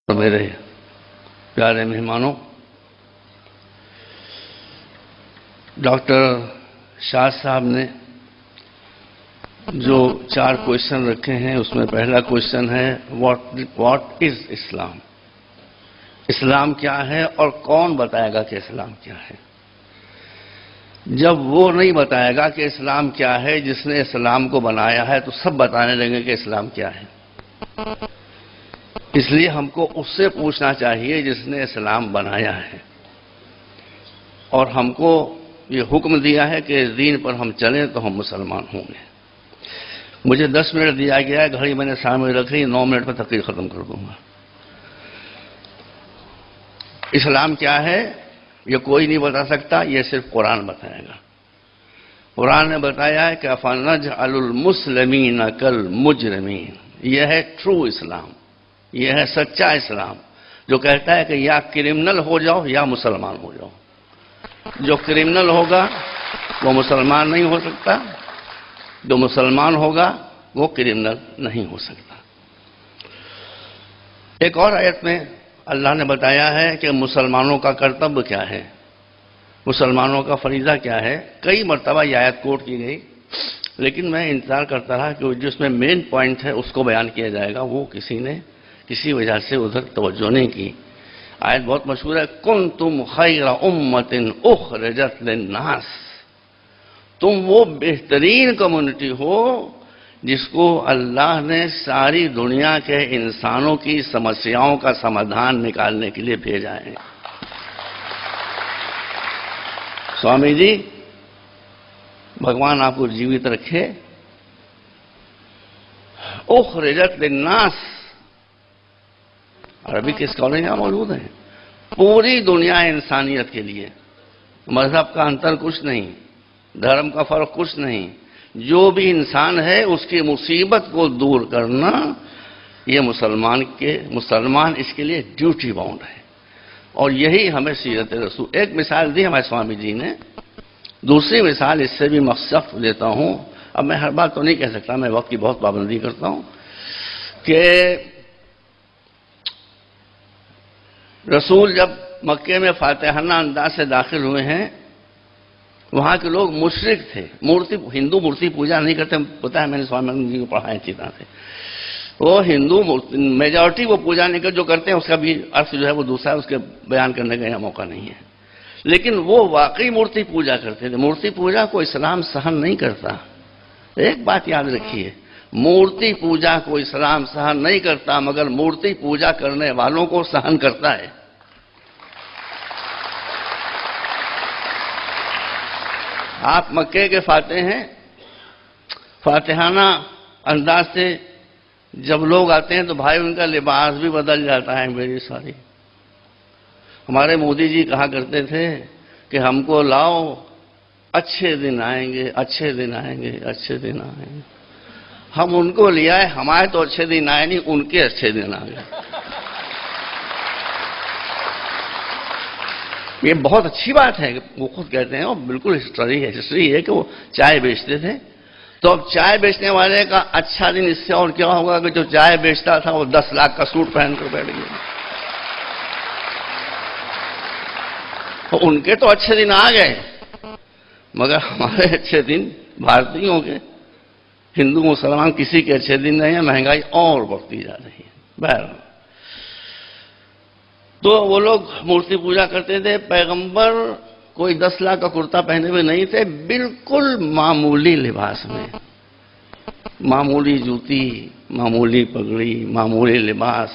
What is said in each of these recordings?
تو میرے پیارے مہمانوں، ڈاکٹر شاہ صاحب نے جو 4 کوئسچن رکھے ہیں، اس میں پہلا کوئسچن ہے واٹ از اسلام؟ اسلام کیا ہے اور کون بتائے گا کہ اسلام کیا ہے؟ جب وہ نہیں بتائے گا کہ اسلام کیا ہے، جس نے اسلام کو بنایا ہے، تو سب بتانے لگیں کہ اسلام کیا ہے۔ اس لیے ہم کو اس سے پوچھنا چاہیے جس نے اسلام بنایا ہے، اور ہم کو یہ حکم دیا ہے کہ دین پر ہم چلیں تو ہم مسلمان ہوں گے۔ مجھے 10 منٹ دیا گیا ہے، گھڑی میں نے سامنے رکھی، 9 منٹ میں تقریر ختم کر دوں گا۔ اسلام کیا ہے یہ کوئی نہیں بتا سکتا، یہ صرف قرآن بتائے گا۔ قرآن نے بتایا ہے کہ أَفَنَجْعَلُ الْمُسْلِمِينَ كَالْمُجْرِمِينَ، یہ ہے ٹرو اسلام، یہ ہے سچا اسلام، جو کہتا ہے کہ یا کرمنل ہو جاؤ یا مسلمان ہو جاؤ۔ جو کرمنل ہوگا وہ مسلمان نہیں ہو سکتا، جو مسلمان ہوگا وہ کرمنل نہیں ہو سکتا۔ ایک اور آیت میں اللہ نے بتایا ہے کہ مسلمانوں کا کرتب کیا ہے، مسلمانوں کا فریضہ کیا ہے۔ کئی مرتبہ یہ آیت کوٹ کی گئی، لیکن میں انتظار کرتا رہا کہ جس میں مین پوائنٹ ہے اس کو بیان کیا جائے گا، وہ کسی نے کسی وجہ سے ادھر توجہ نہیں کی۔ آیت بہت مشہور ہے، کنتم خیر امۃ اخرجت للناس، تم وہ بہترین کمیونٹی ہو جس کو اللہ نے ساری دنیا کے انسانوں کی سمسیاؤں کا سمادھان نکالنے کے لیے بھیجا ہے۔ سوامی جی بھگوان آپ کو جیوت رکھے، اخرجت للناس عربی کے اسکالر یہاں موجود ہیں، پوری دنیا انسانیت کے لیے، مذہب کا انتر کچھ نہیں، دھرم کا فرق کچھ نہیں، جو بھی انسان ہے اس کی مصیبت کو دور کرنا، یہ مسلمان اس کے لیے ڈیوٹی باؤنڈ ہے، اور یہی ہمیں سیرت رسول۔ ایک مثال دی ہمارے سوامی جی نے، دوسری مثال اس سے بھی مخصوص دیتا ہوں۔ اب میں ہر بات تو نہیں کہہ سکتا، میں وقت کی بہت پابندی کرتا ہوں، کہ رسول جب مکے میں فاتحانہ انداز سے داخل ہوئے ہیں، وہاں کے لوگ مشرک تھے، ہندو مورتی پوجا نہیں کرتے، پتا ہے میں نے سوامی جی کو پڑھا ہے اچھی طرح سے۔ وہ ہندو میجورٹی وہ پوجا نہیں کرتے، جو کرتے ہیں اس کا بھی عرص جو ہے وہ دوسرا ہے، اس کے بیان کرنے کا یہاں موقع نہیں ہے۔ لیکن وہ واقعی مورتی پوجا کرتے تھے۔ مورتی پوجا کو اسلام سہن نہیں کرتا۔ ایک بات یاد رکھیے، مورتی پوجا کو اسلام سہن نہیں کرتا، مگر مورتی پوجا کرنے والوں کو سہن کرتا ہے۔ آپ مکے کے فاتح ہیں، فاتحانہ انداز سے جب لوگ آتے ہیں تو بھائی ان کا لباس بھی بدل جاتا ہے، میری ساری۔ ہمارے مودی جی کہا کرتے تھے کہ ہم کو لاؤ، اچھے دن آئیں گے، اچھے دن آئیں گے، اچھے دن آئیں گے۔ ہم ان کو لے آئے، ہمارے تو اچھے دن آئے نہیں، ان کے اچھے دن آ گئے۔ یہ بہت اچھی بات ہے کہ وہ خود کہتے ہیں، اور بالکل ہسٹری ہے کہ وہ چائے بیچتے تھے، تو اب چائے بیچنے والے کا اچھا دن اس سے اور کیا ہوگا کہ جو چائے بیچتا تھا وہ 10 لاکھ کا سوٹ پہن کر بیٹھ گیا۔ تو ان کے تو اچھے دن آ گئے، مگر ہمارے اچھے دن بھارتیوں کے، ہندو مسلمان کسی کے اچھے دن نہیں ہیں، مہنگائی اور بڑھتی جا رہی ہے۔ بہرحال تو وہ لوگ مورتی پوجا کرتے تھے۔ پیغمبر کوئی 10 لاکھ کا کرتا پہنے ہوئے نہیں تھے، بالکل معمولی لباس میں، معمولی جوتی، معمولی پگڑی، معمولی لباس،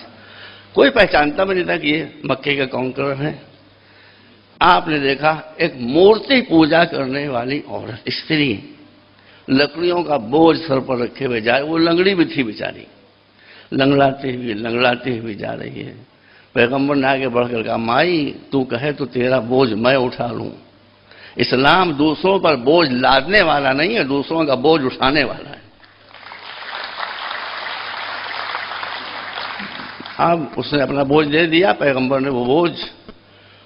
کوئی پہچانتا بھی نہیں تھا کہ یہ مکے کے کانکرر ہیں۔ آپ نے دیکھا ایک مورتی پوجا کرنے والی عورت، استری، لکڑیوں کا بوجھ سر پر رکھے ہوئے جائے، وہ لنگڑی بھی تھی بیچاری، لنگڑاتی ہوئی جا رہی ہے۔ پیغمبر نے آگے بڑھ کر کہا، مائی تو کہے تو تیرا بوجھ میں اٹھا لوں۔ اسلام دوسروں پر بوجھ لادنے والا نہیں ہے، دوسروں کا بوجھ اٹھانے والا ہے۔ اب اس نے اپنا بوجھ دے دیا، پیغمبر نے وہ بوجھ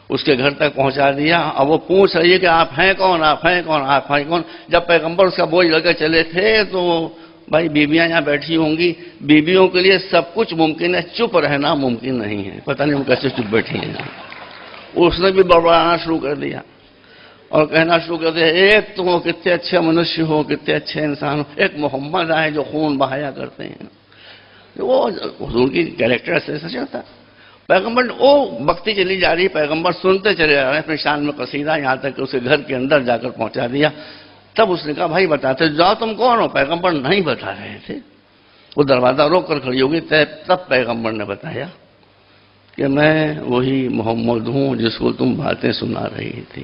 اس کے گھر تک پہنچا دیا۔ اب وہ پوچھ رہی ہے کہ آپ ہیں کون، آپ ہیں کون، آپ ہیں کون۔ جب پیغمبر اس کا بوجھ لے کر چلے تھے تو بھائی بیویاں یہاں بیٹھی ہوں گی، بیویوں کے لیے سب کچھ ممکن ہے، چپ رہنا ممکن نہیں ہے. پتہ نہیں وہ کیسے چپ بیٹھی ہیں. اس نے بھی بڑبڑانا شروع کر دیا اور کہنا شروع کر دیا، ایک تم ہو کتنے اچھے منشیہ ہو، کتنے اچھے انسان ہو، ایک محمد آئے جو خون بہایا کرتے ہیں. وہ حضور کی کیریکٹر ایسا چلتا. پیغمبر وہ بکتی چلی جا رہی، پیغمبر سنتے چلے جا رہے ہیں اپنے شان میں قصیدہ، یہاں تک کہ اسے گھر کے اندر جا کر پہنچا دیا. تب اس نے کہا بھائی بتاتے جاؤ تم کون ہو. پیغمبر نہیں بتا رہے تھے. وہ دروازہ روک کر کھڑی ہوگی. تب پیغمبر نے بتایا کہ میں وہی محمد ہوں جس کو تم باتیں سنا رہی تھی.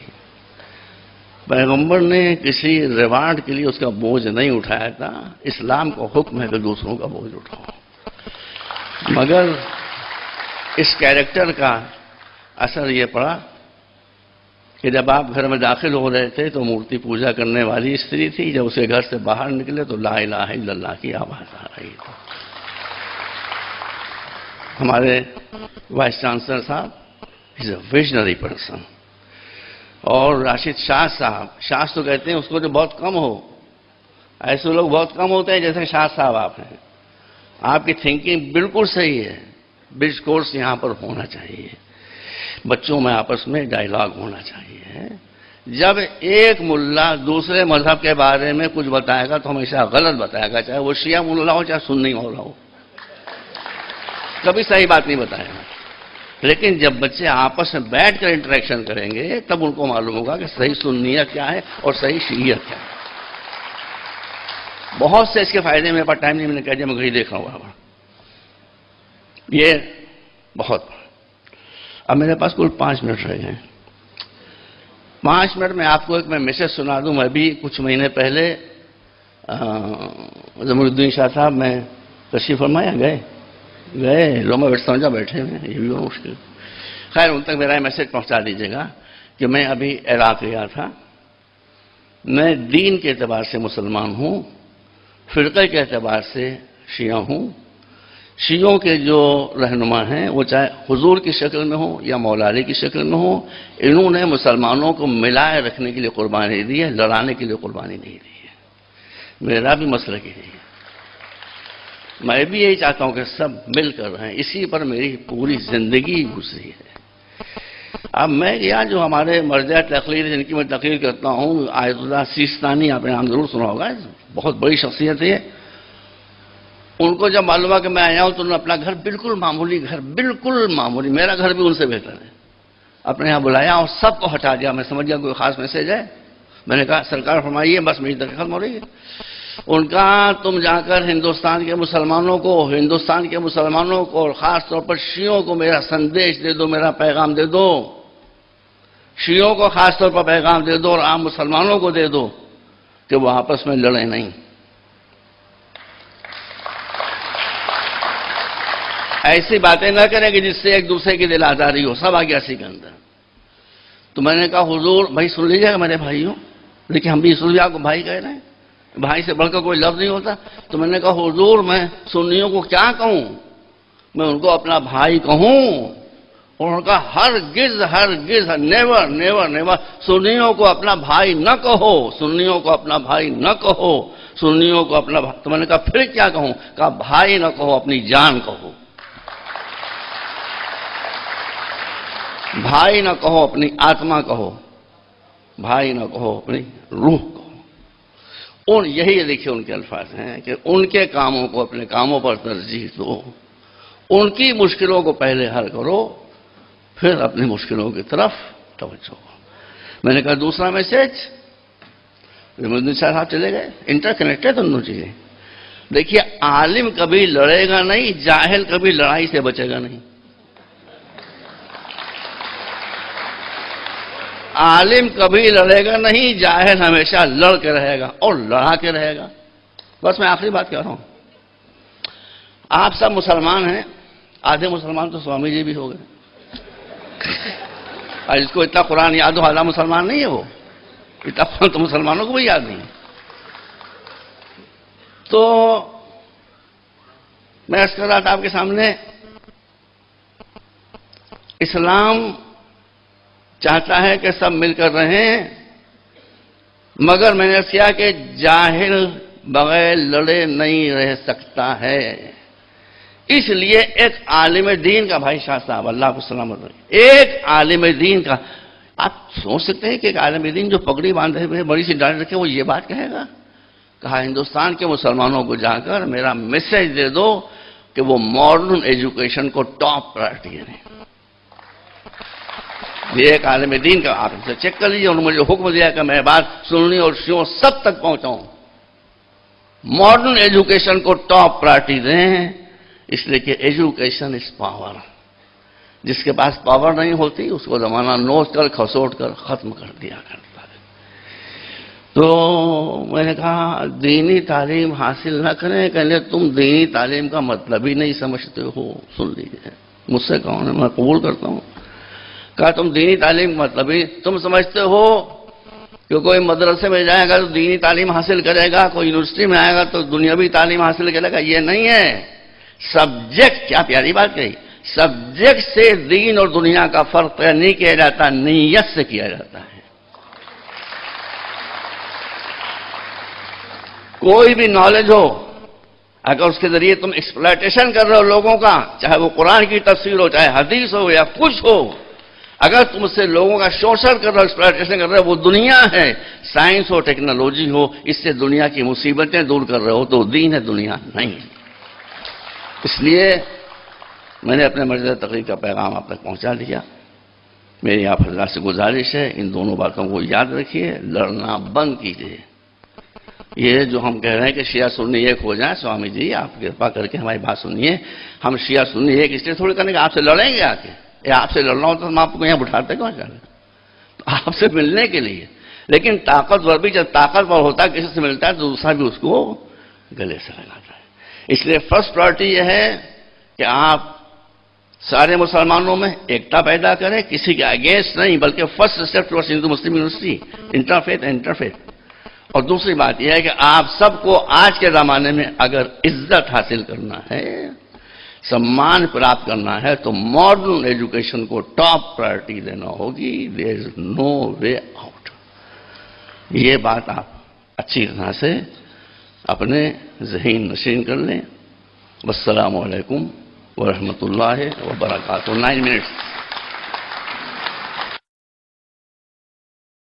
پیغمبر نے کسی ریوارڈ کے لیے اس کا بوجھ نہیں اٹھایا تھا. اسلام کو حکم ہے کہ دوسروں کا بوجھ اٹھاؤ. مگر اس کیریکٹر کا اثر یہ پڑا کہ جب آپ گھر میں داخل ہو رہے تھے تو مورتی پوجا کرنے والی استری تھی. جب اسے گھر سے باہر نکلے تو لا الہ الا اللہ کی آواز آ رہی تھی. ہمارے وائس چانسلر صاحب از اے ویژنری پرسن. اور راشد شاہ صاحب، شاہ تو کہتے ہیں اس کو جو بہت کم ہو، ایسے لوگ بہت کم ہوتے ہیں جیسے شاہ صاحب آپ ہیں. آپ کی تھنکنگ بالکل صحیح ہے. برج کورس یہاں پر ہونا چاہیے. بچوں میں آپس میں ڈائیلاگ ہونا چاہیے. جب ایک ملا دوسرے مذہب کے بارے میں کچھ بتائے گا تو ہمیشہ غلط بتائے گا، چاہے وہ شیعہ ملا ہو چاہے سنی مولا ہو. کبھی صحیح بات نہیں بتائے گا. لیکن جب بچے آپس میں بیٹھ کر انٹریکشن کریں گے تب ان کو معلوم ہوگا کہ صحیح سنیت کیا ہے اور صحیح شیعیت کیا ہے. بہت سے اس کے فائدے میرے پاس ٹائم نہیں، میں نے کہا میں گھڑی دیکھ رہا ہوں. یہ بہت. اب میرے پاس کل 5 منٹ رہ گئے. 5 منٹ میں آپ کو ایک میں میسج سنا دوں. میں بھی کچھ مہینے پہلے ضمیر الدین شاہ صاحب میں تشریف فرمایا گئے لو میں سمجھا بیٹھے ہوئے، یہ بھی مشکل. خیر ان تک میرا میسج پہنچا دیجیے گا کہ میں ابھی عراق گیا تھا. میں دین کے اعتبار سے مسلمان ہوں، فرقے کے اعتبار سے شیعہ ہوں. شیعوں کے جو رہنما ہیں وہ چاہے حضور کی شکل میں ہوں یا مولا علی کی شکل میں ہوں، انہوں نے مسلمانوں کو ملائے رکھنے کے لیے قربانی دی ہے، لڑانے کے لیے قربانی نہیں دی ہے. میرا بھی مسلک یہی ہے. میں بھی یہی چاہتا ہوں کہ سب مل کر رہیں. اسی پر میری پوری زندگی گزری ہے. اب میں یہاں جو ہمارے مرجع تقریر جن کی میں تقریر کرتا ہوں، آیت اللہ سیستانی، آپ نے نام ضرور سنا ہوگا، بہت بڑی شخصیت ہے. ان کو جب معلوم ہوا کہ میں آیا ہوں تو انہوں نے اپنا گھر بالکل معمولی، میرا گھر بھی ان سے بہتر ہے، اپنے یہاں بلایا اور سب کو ہٹا دیا. میں سمجھ گیا کوئی خاص میسج ہے. میں نے کہا سرکار فرمائیے، بس میری تقریر ختم ہو رہی ہے. ان کا تم جا کر ہندوستان کے مسلمانوں کو اور خاص طور پر شیعوں کو میرا سندیش دے دو، میرا پیغام دے دو. شیعوں کو خاص طور پر پیغام دے دو اور عام مسلمانوں کو دے دو کہ وہ آپس میں لڑیں نہیں. ایسی باتیں نہ کریں کہ جس سے ایک دوسرے کی دل آزاری ہو. سب آ گیا اسی کے اندر. تو میں نے کہا حضور بھائی سن لیجیے گا میرے بھائیوں، لیکن ہم بھی اس لیے آپ کو بھائی کہہ رہے ہیں، بھائی سے بڑھ کر کوئی لفظ نہیں ہوتا. تو میں نے کہا حضور میں سنیوں کو کیا کہوں، میں ان کو اپنا بھائی کہوں؟ اور ان کا ہرگز نیور سنیوں کو اپنا بھائی نہ کہو، سنیوں کو اپنا بھائی نہ کہو، سنیوں کو اپنا بھائی. تو میں نے کہا پھر کیا کہوں؟ کہا بھائی نہ کہو، اپنی جان کہو. بھائی نہ کہو، اپنی آتما کہو. بھائی نہ کہو، اپنی روح کہو. یہی دیکھیے ان کے الفاظ ہیں کہ ان کے کاموں کو اپنے کاموں پر ترجیح دو، ان کی مشکلوں کو پہلے حل کرو، پھر اپنی مشکلوں کی طرف توجہ. میں نے کہا دوسرا میسج. ضمیر صاحب چلے گئے. انٹر کنیکٹڈ دونوں چیزیں. دیکھیے عالم کبھی لڑے گا نہیں، جاہل کبھی لڑائی سے بچے گا نہیں. عالم کبھی لڑے گا نہیں، جاہل ہمیشہ لڑ کے رہے گا اور لڑا کے رہے گا. بس میں آخری بات کہہ رہا ہوں. آپ سب مسلمان ہیں، آدھے مسلمان تو سوامی جی بھی ہو گئے. اور جس کو اتنا قرآن یاد ہو آدھا مسلمان نہیں ہے. وہ اتنا قرآن تو مسلمانوں کو بھی یاد نہیں. تو میں عرض کر رہا تھا آپ کے سامنے، اسلام چاہتا ہے کہ سب مل کر رہیں، مگر میں نے کیا کہ جاہل بغیر لڑے نہیں رہ سکتا ہے۔ اس لیے ایک عالم دین کا، بھائی شاہ صاحب اللہ کو سلامت رکھے، ایک عالم دین کا، آپ سوچ سکتے ہیں کہ ایک عالم دین جو پگڑی باندھے ہوئے بڑی سی ڈانٹ رکھے وہ یہ بات کہے گا؟ کہا ہندوستان کے مسلمانوں کو جا کر میرا میسج دے دو کہ وہ ماڈرن ایجوکیشن کو ٹاپ پرائرٹی دیں۔ یہ ایک عالم دین کا، آپ سے چیک کر لیجیے، انہوں نے مجھے حکم دیا کہ میں بات سننی اور شیعوں سب تک پہنچاؤں، ماڈرن ایجوکیشن کو ٹاپ پرائرٹی دیں، اس لیے کہ ایجوکیشن از پاور۔ جس کے پاس پاور نہیں ہوتی اس کو زمانہ نوچ کر کھسوٹ کر ختم کر دیا کرتا ہے۔ تو میں نے کہا دینی تعلیم حاصل نہ کریں، کہنے تم دینی تعلیم کا مطلب ہی نہیں سمجھتے ہو۔ سن لیجیے، مجھ سے کون ہے، میں قبول کرتا ہوں۔ کہا تم دینی تعلیم کا مطلب ہی تم سمجھتے ہو کہ کوئی مدرسے میں جائے گا تو دینی تعلیم حاصل کرے گا، کوئی یونیورسٹی میں آئے گا تو دنیاوی تعلیم حاصل کرے گا؟ یہ نہیں ہے۔ سبجیکٹ، کیا پیاری بات کہی، سبجیکٹ سے دین اور دنیا کا فرق نہیں کیا جاتا، نیت سے کیا جاتا ہے۔ کوئی بھی نالج ہو، اگر اس کے ذریعے تم ایکسپلائٹیشن کر رہے ہو لوگوں کا، چاہے وہ قرآن کی تفسیر ہو، چاہے حدیث ہو یا کچھ ہو، اگر تم سے لوگوں کا شوشن کر رہے ہو، ایکسپلائٹیشن کر رہے ہو، وہ دنیا ہے، سائنس ہو، ٹیکنالوجی ہو، اس سے دنیا کی مصیبتیں دور کر رہے ہو، تو دین ہے، دنیا نہیں ہے۔ اس لیے میں نے اپنے مرجع تقریر کا پیغام آپ تک پہنچا دیا۔ میری آپ حضرات سے گزارش ہے، ان دونوں باتوں کو یاد رکھیے، لڑنا بند کیجیے۔ یہ جو ہم کہہ رہے ہیں کہ شیعہ سنی ایک ہو جائیں، سوامی جی آپ کرپا کر کے ہماری بات سنیے، ہم شیعہ سنی ایک اس لیے تھوڑی کرنے کہ آپ سے لڑیں گے آ کے، آپ سے لڑنا ہوتا تو ہم آپ کو یہاں بٹھاتے کیوں چاہتے؟ آپ سے ملنے کے لیے۔ لیکن طاقتور بھی جب طاقتور ہوتا ہے، کسی سے ملتا ہے تو دوسرا بھی اس کو گلے سے لگاتا ہے۔ اس لیے فرسٹ پرائرٹی یہ ہے کہ آپ سارے مسلمانوں میں ایکتا پیدا کریں، کسی کے اگینسٹ نہیں، بلکہ فرسٹ اسٹیپ ٹوارڈز ہندو مسلم یونیورسٹی، انٹرفیتھ۔ اور دوسری بات یہ ہے کہ آپ سب کو آج کے زمانے میں اگر عزت حاصل کرنا ہے، سمان پراپت کرنا ہے، تو ماڈرن ایجوکیشن کو ٹاپ پرائرٹی دینا ہوگی۔ دیر از نو وے آؤٹ۔ یہ بات آپ اچھی طرح سے اپنے ذہن نشین کر لیں۔ والسلام علیکم ورحمۃ اللہ وبرکاتہ۔ 9 منٹس۔